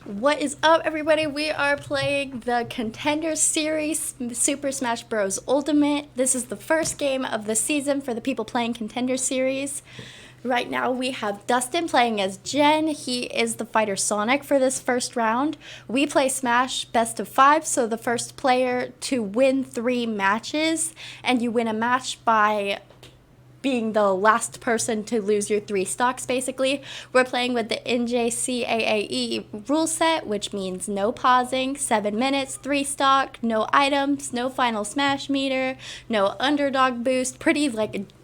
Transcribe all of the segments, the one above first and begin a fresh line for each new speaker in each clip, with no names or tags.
What is up, everybody? We are playing the Contender Series Super Smash Bros. Ultimate. This is the first game of the season for the people playing Contender Series. Right now we have Dustin playing as Jen. He is the fighter Sonic for this first round. We play Smash best of 5, so the first player to win 3 matches, and you win a match by being the last person to lose your 3 stocks, basically. We're playing with the NJCAAE rule set, which means no pausing, 7 minutes, 3 stock, no items, no final smash meter, no underdog boost, pretty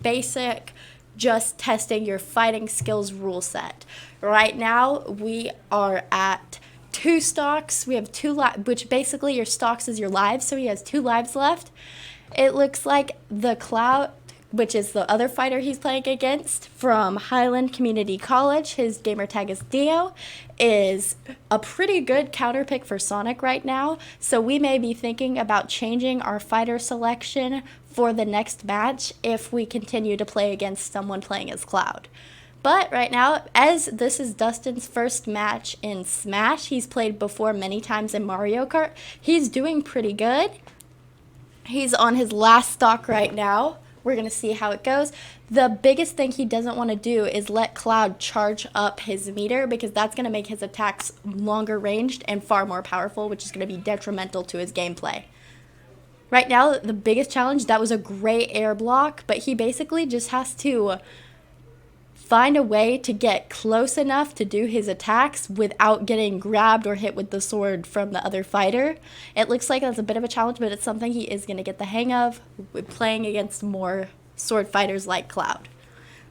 basic, just testing your fighting skills rule set. Right now, we are at 2 stocks. We have 2 which basically your stocks is your lives, so he has 2 lives left. It looks like the Cloud, which is the other fighter he's playing against from Highland Community College, his gamer tag is Dio, is a pretty good counter pick for Sonic right now. So we may be thinking about changing our fighter selection for the next match if we continue to play against someone playing as Cloud. But right now, as this is Dustin's first match in Smash, he's played before many times in Mario Kart, he's doing pretty good. He's on his last stock right now. We're going to see how it goes. The biggest thing he doesn't want to do is let Cloud charge up his meter, because that's going to make his attacks longer ranged and far more powerful, which is going to be detrimental to his gameplay. Right now, the biggest challenge, that was a great air block, but he basically just has to find a way to get close enough to do his attacks without getting grabbed or hit with the sword from the other fighter. It looks like that's a bit of a challenge, but it's something he is going to get the hang of with playing against more sword fighters like Cloud.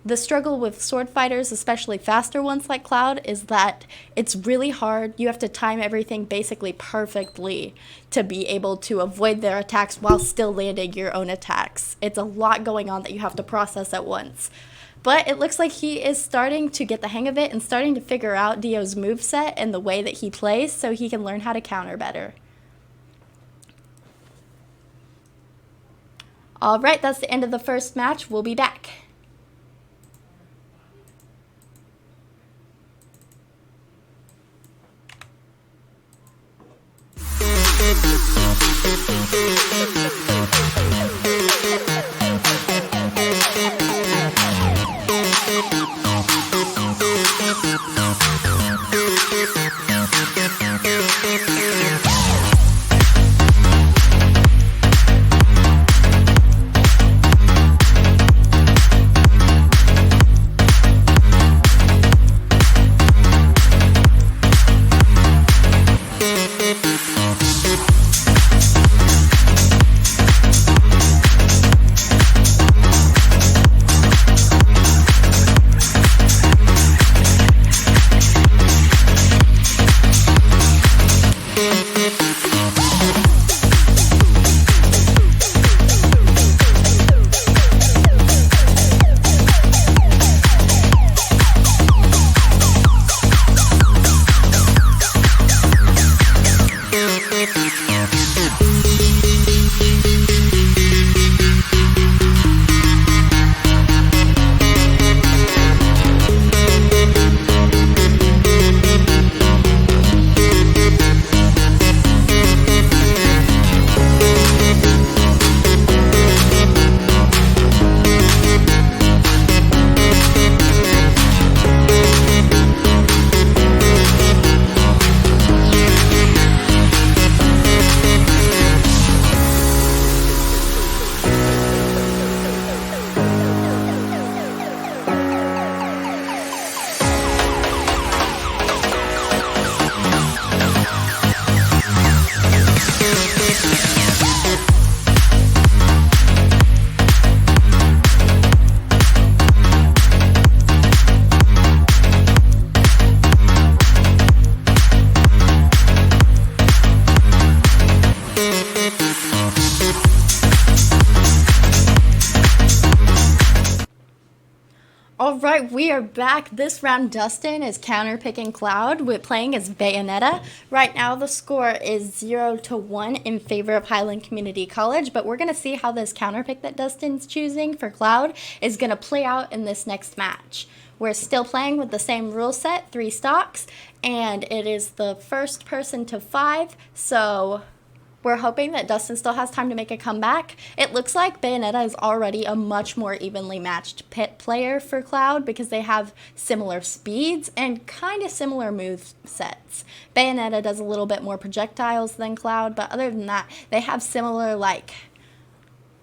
The struggle with sword fighters, especially faster ones like Cloud, is that it's really hard. You have to time everything basically perfectly to be able to avoid their attacks while still landing your own attacks. It's a lot going on that you have to process at once. But it looks like he is starting to get the hang of it and starting to figure out Dio's moveset and the way that he plays, so he can learn how to counter better. Alright, that's the end of the first match. We'll be back. All right, we are back. This round, Dustin is counterpicking Cloud with playing as Bayonetta. Right now, the score is 0-1 in favor of Highland Community College, but we're going to see how this counterpick that Dustin's choosing for Cloud is going to play out in this next match. We're still playing with the same rule set, 3 stocks, and it is the first person to 5, so we're hoping that Dustin still has time to make a comeback. It looks like Bayonetta is already a much more evenly matched pit player for Cloud because they have similar speeds and kind of similar move sets. Bayonetta does a little bit more projectiles than Cloud, but other than that, they have similar like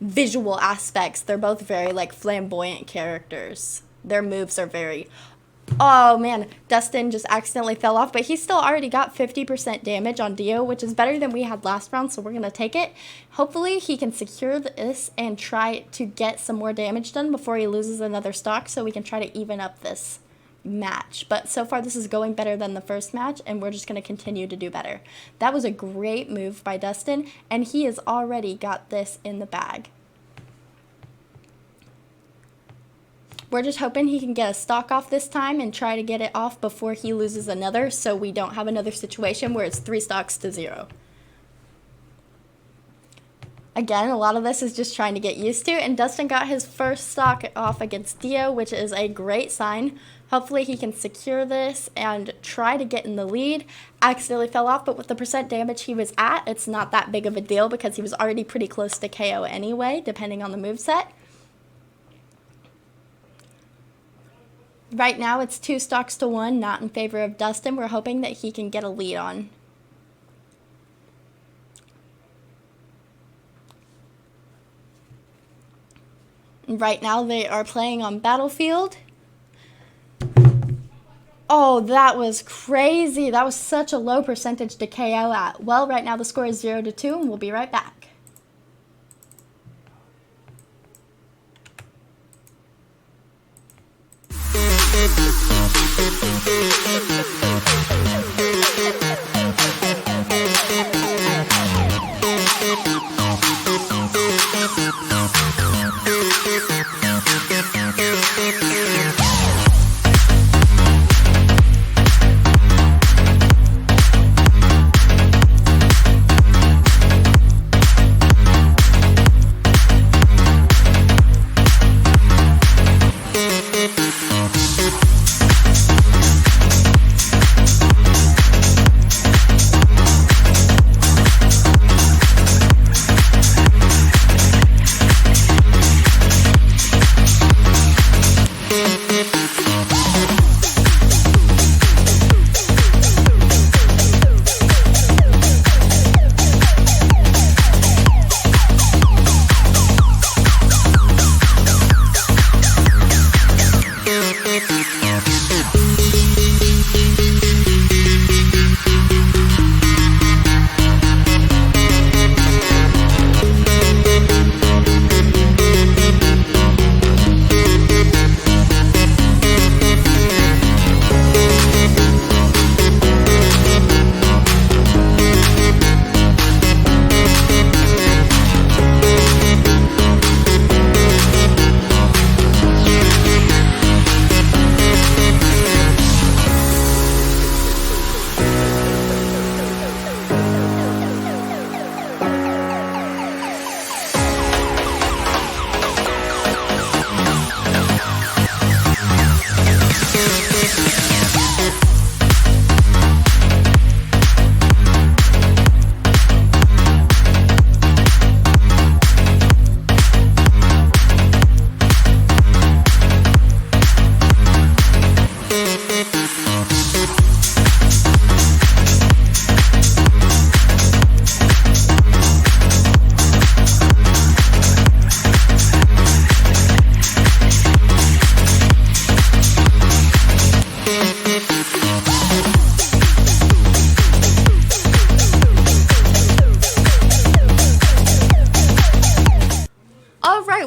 visual aspects. They're both very like flamboyant characters. Their moves are very... Oh man, Dustin just accidentally fell off, but he still already got 50% damage on Dio, which is better than we had last round, so we're going to take it. Hopefully he can secure this and try to get some more damage done before he loses another stock, so we can try to even up this match. But so far this is going better than the first match, and we're just going to continue to do better. That was a great move by Dustin, and he has already got this in the bag. We're just hoping he can get a stock off this time and try to get it off before he loses another, so we don't have another situation where it's 3 stocks to 0. Again, a lot of this is just trying to get used to, and Dustin got his first stock off against Dio, which is a great sign. Hopefully he can secure this and try to get in the lead. Accidentally fell off, but with the percent damage he was at, it's not that big of a deal because he was already pretty close to KO anyway, depending on the moveset. Right now, it's 2 stocks to 1, not in favor of Dustin. We're hoping that he can get a lead on. Right now, they are playing on Battlefield. Oh, that was crazy. That was such a low percentage to KO at. Well, right now, the score is 0-2, and we'll be right back.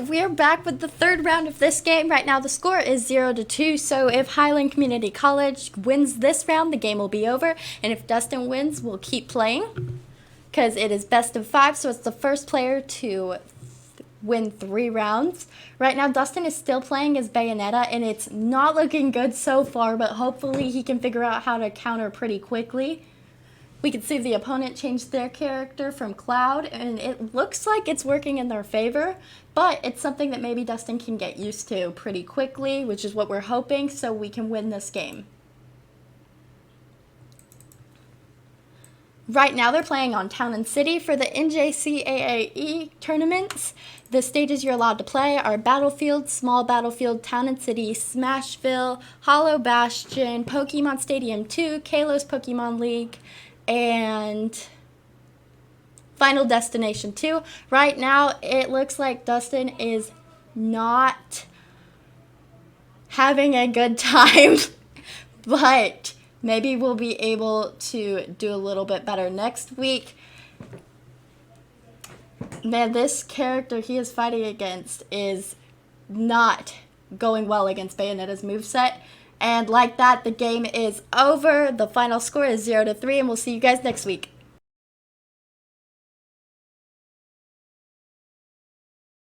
We're back with the third round of this game. Right now the score is 0-2, so if Highland Community College wins this round, the game will be over, and if Dustin wins, we'll keep playing because it is best of 5, so it's the first player to win 3 rounds. Right now, Dustin is still playing as Bayonetta, and it's not looking good so far, but hopefully he can figure out how to counter pretty quickly. We can see the opponent change their character from Cloud, and it looks like it's working in their favor, but it's something that maybe Dustin can get used to pretty quickly, which is what we're hoping, so we can win this game. Right now they're playing on Town and City for the NJCAAE tournaments. The stages you're allowed to play are Battlefield, Small Battlefield, Town and City, Smashville, Hollow Bastion, Pokemon Stadium 2, Kalos Pokemon League, and Final Destination 2. Right now it looks like Dustin is not having a good time, but maybe we'll be able to do a little bit better next week. Man, this character he is fighting against is not going well against Bayonetta's moveset. And like that, the game is over. The final score is 0-3, and we'll see you guys next week.